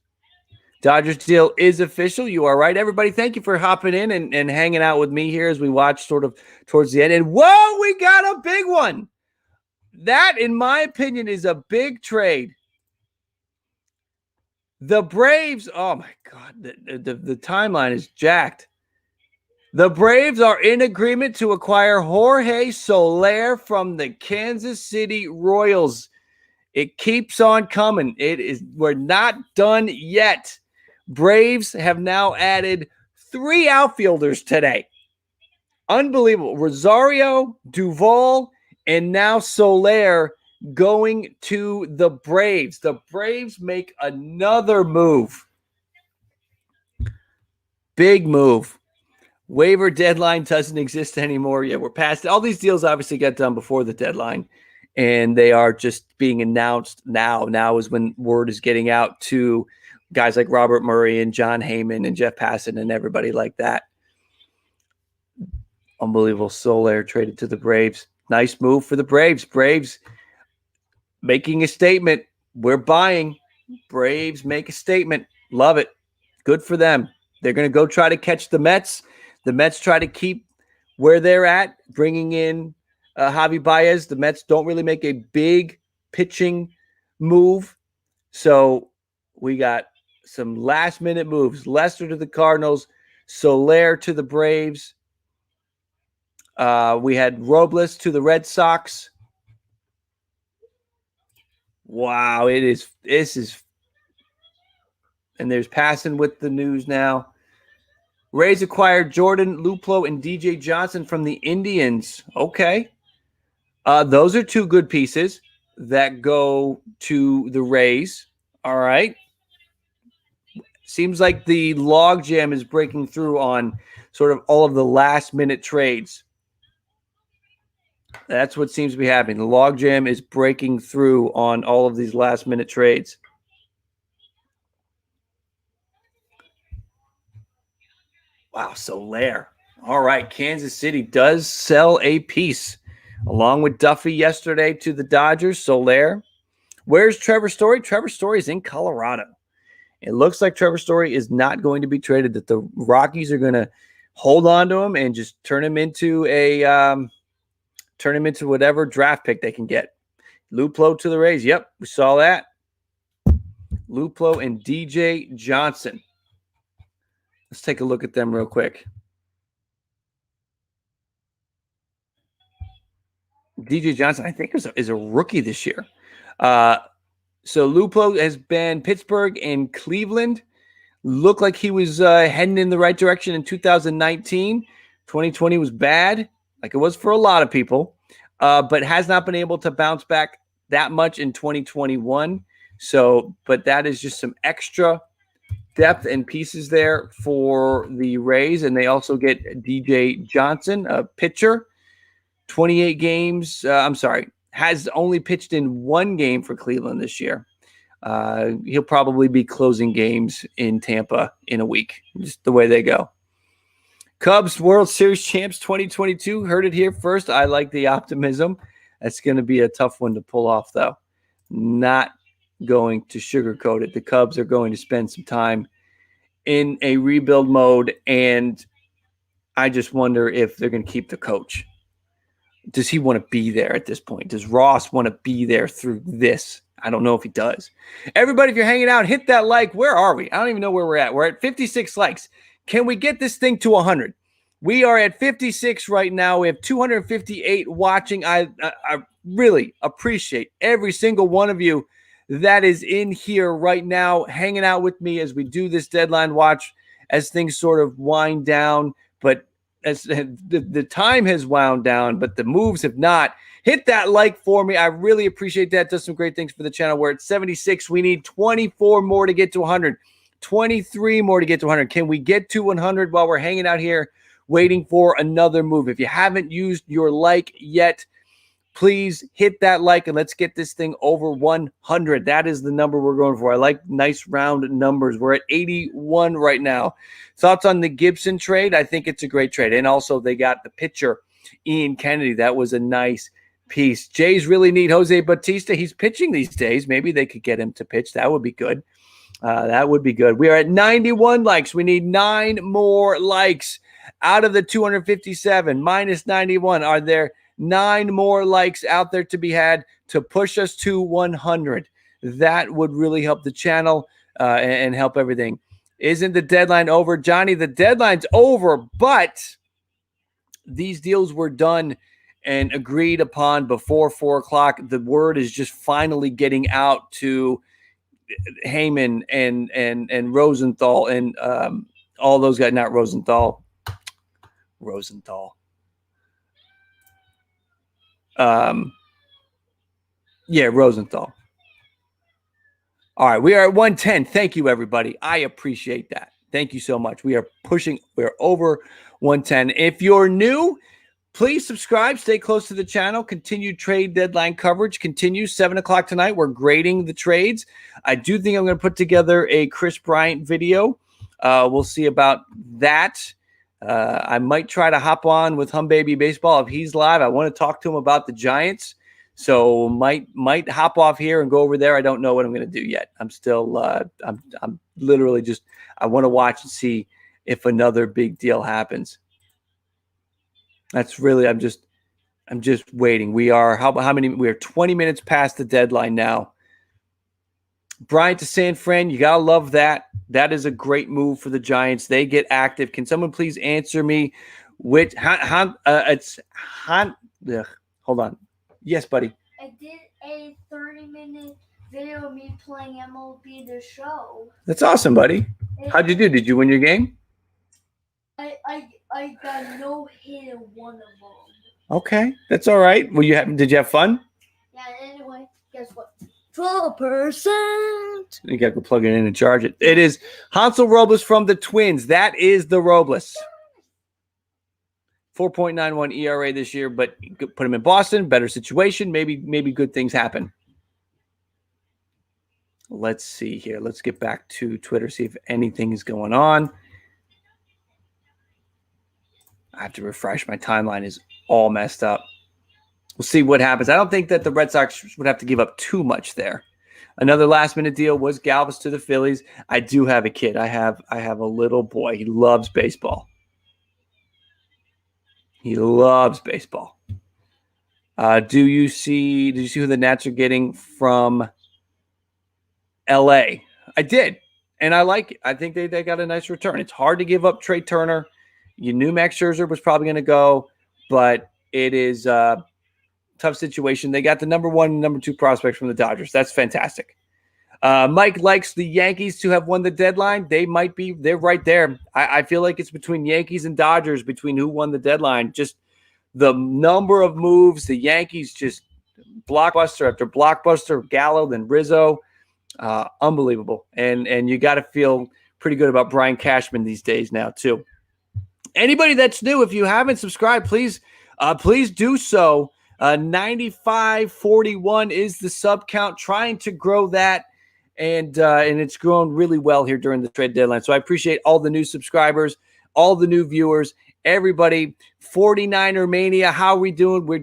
Dodgers deal is official. You are right, everybody. Thank you for hopping in and hanging out with me here as we watch sort of towards the end. And whoa, we got a big one. That, in my opinion, is a big trade. The Braves, oh my God, the timeline is jacked. The Braves are in agreement to acquire Jorge Soler from the Kansas City Royals. It keeps on coming. We're not done yet. Braves have now added 3 outfielders today. Unbelievable. Rosario, Duvall, and now Soler going to the Braves. The Braves make another move. Big move. Waiver deadline doesn't exist anymore. Yeah, we're past it. All these deals obviously got done before the deadline, and they are just being announced now. Now is when word is getting out to guys like Robert Murray and John Heyman and Jeff Passan and everybody like that. Unbelievable. Soler traded to the Braves. Nice move for the Braves. Braves making a statement. We're buying. Braves make a statement. Love it. Good for them. They're going to go try to catch the Mets. The Mets try to keep where they're at, bringing in Javi Baez. The Mets don't really make a big pitching move. So we got some last-minute moves. Lester to the Cardinals, Soler to the Braves. We had Robles to the Red Sox. Wow, this is, and there's Passan with the news now. Rays acquired Jordan Luplow and DJ Johnson from the Indians. Okay. Those are 2 good pieces that go to the Rays. All right. Seems like the logjam is breaking through on sort of all of the last-minute trades. That's what seems to be happening. The logjam is breaking through on all of these last-minute trades. Wow, Soler. All right, Kansas City does sell a piece along with Duffy yesterday to the Dodgers. Soler. Where's Trevor Story? Trevor Story is in Colorado. It looks like Trevor Story is not going to be traded, that the Rockies are going to hold on to him and just turn him into whatever draft pick they can get. Luplow to the Rays. Yep, we saw that. Luplow and DJ Johnson. Let's take a look at them real quick. DJ Johnson, I think, is a rookie this year. So Luplow has been Pittsburgh and Cleveland. Looked like he was heading in the right direction in 2019. 2020 was bad, like it was for a lot of people, but has not been able to bounce back that much in 2021. So, but that is just some extra depth and pieces there for the Rays. And they also get DJ Johnson, a pitcher, 28 games. Has only pitched in 1 game for Cleveland this year. He'll probably be closing games in Tampa in a week, just the way they go. Cubs World Series champs 2022. Heard it here first. I like the optimism. That's going to be a tough one to pull off, though. Not going to sugarcoat it. The Cubs are going to spend some time in a rebuild mode, and I just wonder if they're going to keep the coach. Does he want to be there at this point? Does Ross want to be there through this I don't know if he does. Everybody, if you're hanging out, hit that like. Where are we? I don't even know where we're at. We're at 56 likes. Can we get this thing to 100? We are at 56 right now. We have 258 watching. I really appreciate every single one of you that is in here right now, hanging out with me as we do this deadline watch, as things sort of wind down. But as the time has wound down, but the moves have not. Hit that like for me. I really appreciate that. Does some great things for the channel. We're at 76. We need 24 more to get to 100. 23 more to get to 100. Can we get to 100 while we're hanging out here waiting for another move? If you haven't used your like yet, please hit that like and let's get this thing over 100. That is the number we're going for. I like nice round numbers. We're at 81 right now. Thoughts on the Gibson trade? I think it's a great trade. And also they got the pitcher, Ian Kennedy. That was a nice piece. Jays really need Jose Bautista. He's pitching these days. Maybe they could get him to pitch. That would be good. That would be good. We are at 91 likes. We need 9 more likes out of the 257 minus 91. Are there 9 more likes out there to be had to push us to 100? That would really help the channel and help everything. Isn't the deadline over, Johnny? The deadline's over, but these deals were done and agreed upon before 4 o'clock. The word is just finally getting out to Heyman and Rosenthal and all those guys. Not Rosenthal. Yeah, Rosenthal. All right, we are at 110. Thank you, everybody. I appreciate that. Thank you so much. We are pushing. We are over 110. If you're new, please subscribe. Stay close to the channel. Continued trade deadline coverage continues. 7 o'clock tonight. We're grading the trades. I do think I'm going to put together a Kris Bryant video. We'll see about that. I might try to hop on with Hum Baby Baseball if he's live. I want to talk to him about the Giants. So might hop off here and go over there. I don't know what I'm going to do yet. I'm still I'm literally just I want to watch and see if another big deal happens. That's really I'm just waiting. We are how many? We are 20 minutes past the deadline now. Bryant to San Fran, you gotta love that. That is a great move for the Giants. They get active. Can someone please answer me? Which it's Han? Hold on. Yes, buddy. I did a 30-minute video of me playing MLB The Show. That's awesome, buddy. How'd you do? Did you win your game? I got no hit in one of them. Okay, that's all right. Did you have fun? Yeah. Anyway, guess what? 12%. You got to go plug it in and charge it. It is Hansel Robles from the Twins. That is the Robles. 4.91 ERA this year, but put him in Boston, better situation. Maybe good things happen. Let's see here. Let's get back to Twitter, see if anything is going on. I have to refresh. My timeline is all messed up. We'll see what happens. I don't think that the Red Sox would have to give up too much there. Another last-minute deal was Galvis to the Phillies. I do have a kid. I have a little boy. He loves baseball. He loves baseball. Did you see who the Nats are getting from LA? I did, and I like it. I think they got a nice return. It's hard to give up Trey Turner. You knew Max Scherzer was probably going to go, but it is a tough situation. They got the number 1 and number 2 prospects from the Dodgers. That's fantastic. Mike likes the Yankees to have won the deadline. They're right there. I feel like it's between Yankees and Dodgers between who won the deadline. Just the number of moves, the Yankees just blockbuster after blockbuster, Gallo, then Rizzo. Unbelievable. And you got to feel pretty good about Brian Cashman these days now too. Anybody that's new, if you haven't subscribed, please do so. 9541 is the sub count, trying to grow that. And it's grown really well here during the trade deadline. So I appreciate all the new subscribers, all the new viewers, everybody. 49er Mania, how are we doing? We're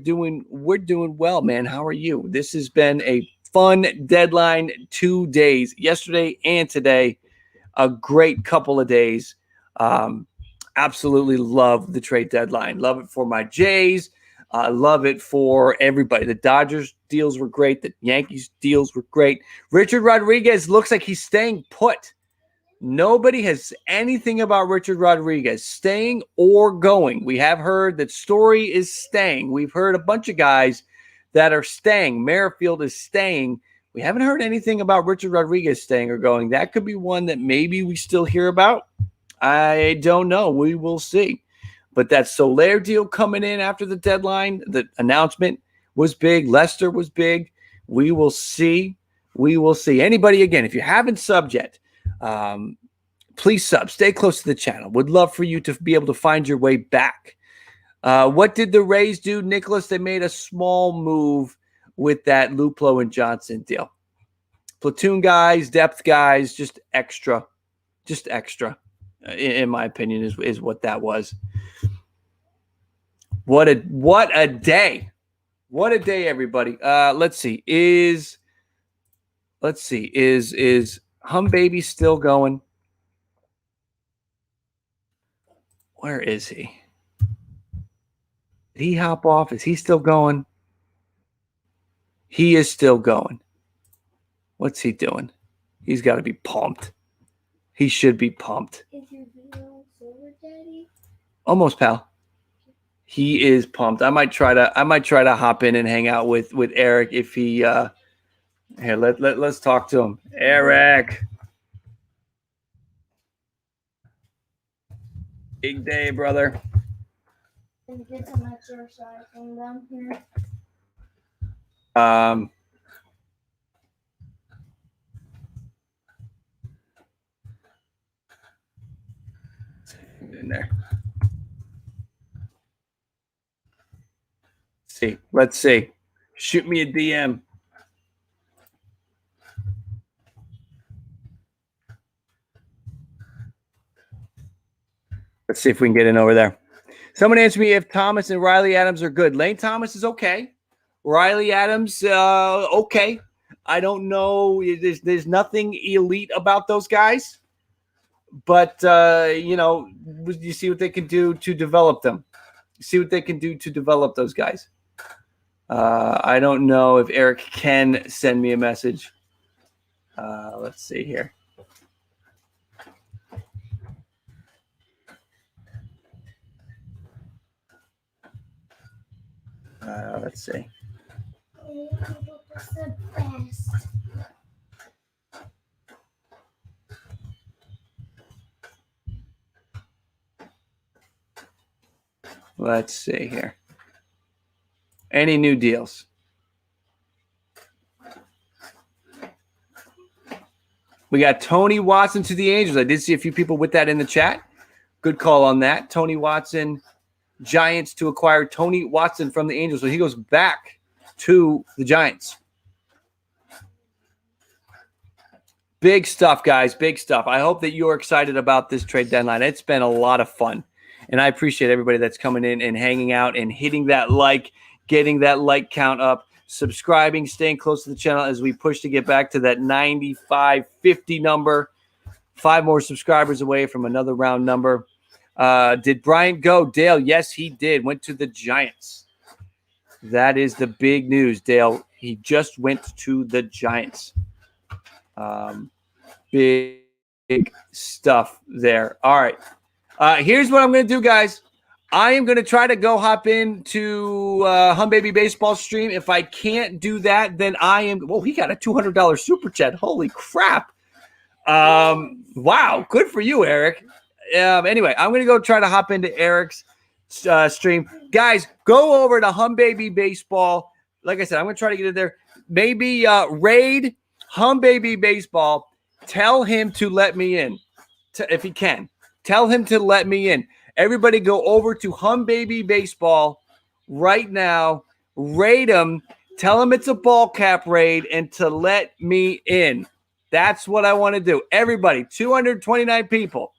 doing well, man. How are you? This has been a fun deadline 2 days, yesterday and today. A great couple of days. Absolutely love the trade deadline. Love it for my Jays. I love it for everybody. The Dodgers deals were great. The Yankees deals were great. Richard Rodriguez looks like he's staying put. Nobody has anything about Richard Rodriguez staying or going. We have heard that Story is staying. We've heard a bunch of guys that are staying. Merrifield is staying. We haven't heard anything about Richard Rodriguez staying or going. That could be one that maybe we still hear about. I don't know. We will see. But that Soler deal coming in after the deadline, the announcement was big. Lester was big. We will see. We will see. Anybody, again, if you haven't subbed yet, please sub. Stay close to the channel. Would love for you to be able to find your way back. What did the Rays do, Nicholas? They made a small move with that Luplow and Johnson deal. Platoon guys, depth guys, just extra. Just extra, in my opinion, is what that was. What a day. What a day, everybody. Let's see. Is Hum Baby still going? Where is he? Did he hop off? Is he still going? He is still going. What's he doing? He's got to be pumped. He should be pumped. Is your video over, Daddy? Almost, pal. He is pumped. I might try to hop in and hang out with Eric if he here. Let's talk to him. Eric. Big day, brother. And get some exercise from them here. In there. Let's see. Shoot me a DM. Let's see if we can get in over there. Someone answer me if Thomas and Riley Adams are good. Lane Thomas is okay. Riley Adams, okay. I don't know. There's nothing elite about those guys. But, you see what they can do to develop them. You see what they can do to develop those guys. I don't know if Eric can send me a message. Let's see here. Let's see. Let's see here. Any new deals? We got Tony Watson to the Angels. I did see a few people with that in the chat. Good call on that. Tony Watson, Giants to acquire Tony Watson from the Angels. So he goes back to the Giants. Big stuff, guys. Big stuff. I hope that you're excited about this trade deadline. It's been a lot of fun. And I appreciate everybody that's coming in and hanging out and hitting that like, getting that like count up, subscribing, staying close to the channel as we push to get back to that 95-50 number. 5 more subscribers away from another round number. Did Bryant go? Dale, yes, he did. Went to the Giants. That is the big news, Dale. He just went to the Giants. Big stuff there. All right. Here's what I'm going to do, guys. I am going to try to go hop into Hum Baby Baseball stream. If I can't do that, then I am. Whoa, he got a $200 super chat. Holy crap. Wow. Good for you, Eric. Anyway, I'm going to go try to hop into Eric's stream. Guys, go over to Hum Baby Baseball. Like I said, I'm going to try to get in there. Maybe raid Hum Baby Baseball. Tell him to let me in if he can. Tell him to let me in. Everybody go over to Hum Baby Baseball right now. Raid him. Tell him it's a ball cap raid and to let me in. That's what I want to do. Everybody, 229 people,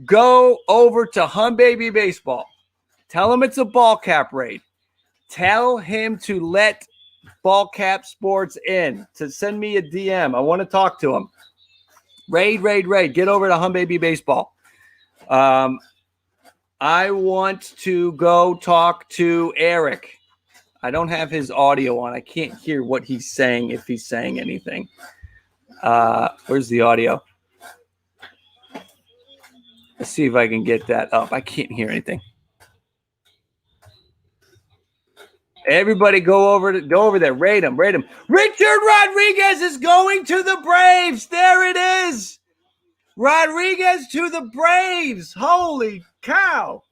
go over to Hum Baby Baseball. Tell him it's a ball cap raid. Tell him to let Ball Cap Sports in, to send me a DM. I want to talk to him. Raid. Get over to Hum Baby Baseball. I want to go talk to Eric. I don't have his audio on. I can't hear what he's saying if he's saying anything. Where's the audio? Let's see if I can get that up. I can't hear anything. Everybody go over there. Rate him. Richard Rodriguez is going to the Braves. There it is. Rodriguez to the Braves. Holy cow.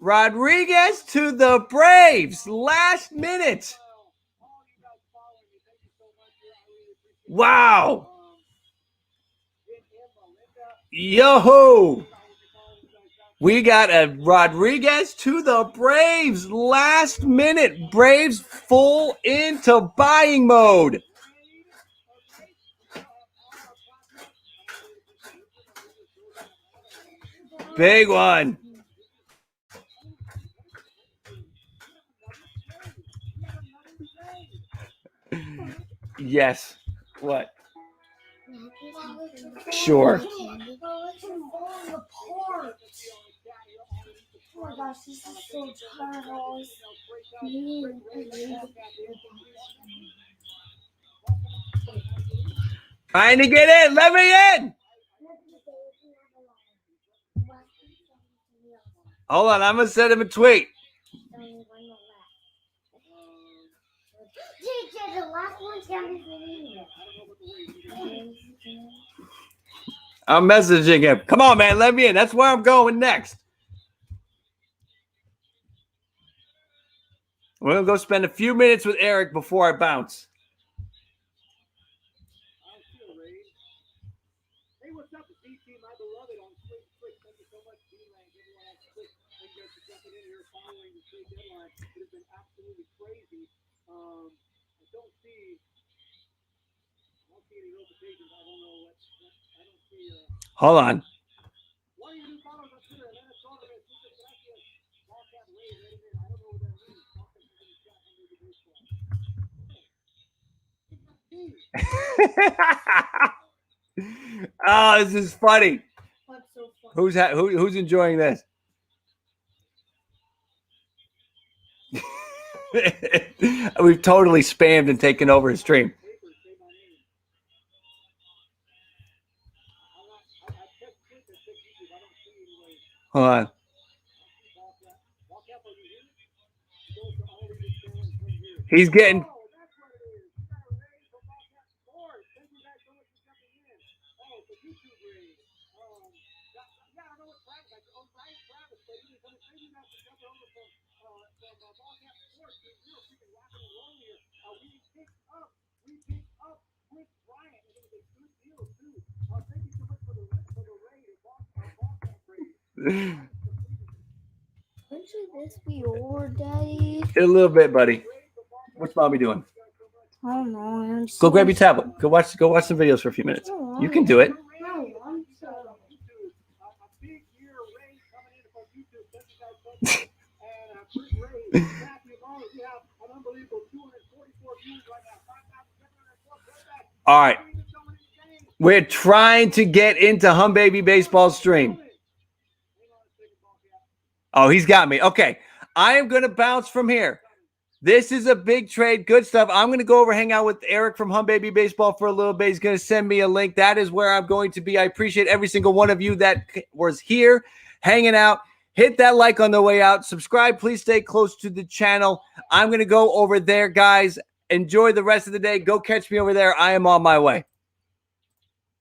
Rodriguez to the Braves. Last minute. Wow. Yo-ho. We got a Rodriguez to the Braves. Last minute. Braves full into buying mode. Big one. Yes. What? Sure. Oh my gosh, this is so tired. Trying to get in. Let me in. Hold on. I'm going to send him a tweet. I'm messaging him. Come on, man. Let me in. That's where I'm going next. We're going to go spend a few minutes with Eric before I bounce. Hey, what's up, D-Team? I love it on Twitch. Thank you so much, D-Lang. Everyone on Twitch. Thank you guys for jumping in here following the trade deadline. It has been absolutely crazy. I don't see any notifications. I don't know what. I don't see. Hold on. Why do you do follows on Twitter? Atlanta Soria, Super Gracias. Wildcat Wave, right in there. I don't know what that means. Wildcat in the chat under the baseball. Oh, this is funny. That's so funny. Who's enjoying this? We've totally spammed and taken over his stream. Hold on. He's getting. When should this be over, Daddy? In a little bit, buddy. What's mommy doing? I don't know. Go grab your tablet. Go watch some videos for a few minutes. You can do it. All right. We're trying to get into Hum Baby Baseball stream. Oh, he's got me. Okay. I am going to bounce from here. This is a big trade. Good stuff. I'm going to go over hang out with Eric from Hum Baby Baseball for a little bit. He's going to send me a link. That is where I'm going to be. I appreciate every single one of you that was here hanging out. Hit that like on the way out. Subscribe. Please stay close to the channel. I'm going to go over there, guys. Enjoy the rest of the day. Go catch me over there. I am on my way.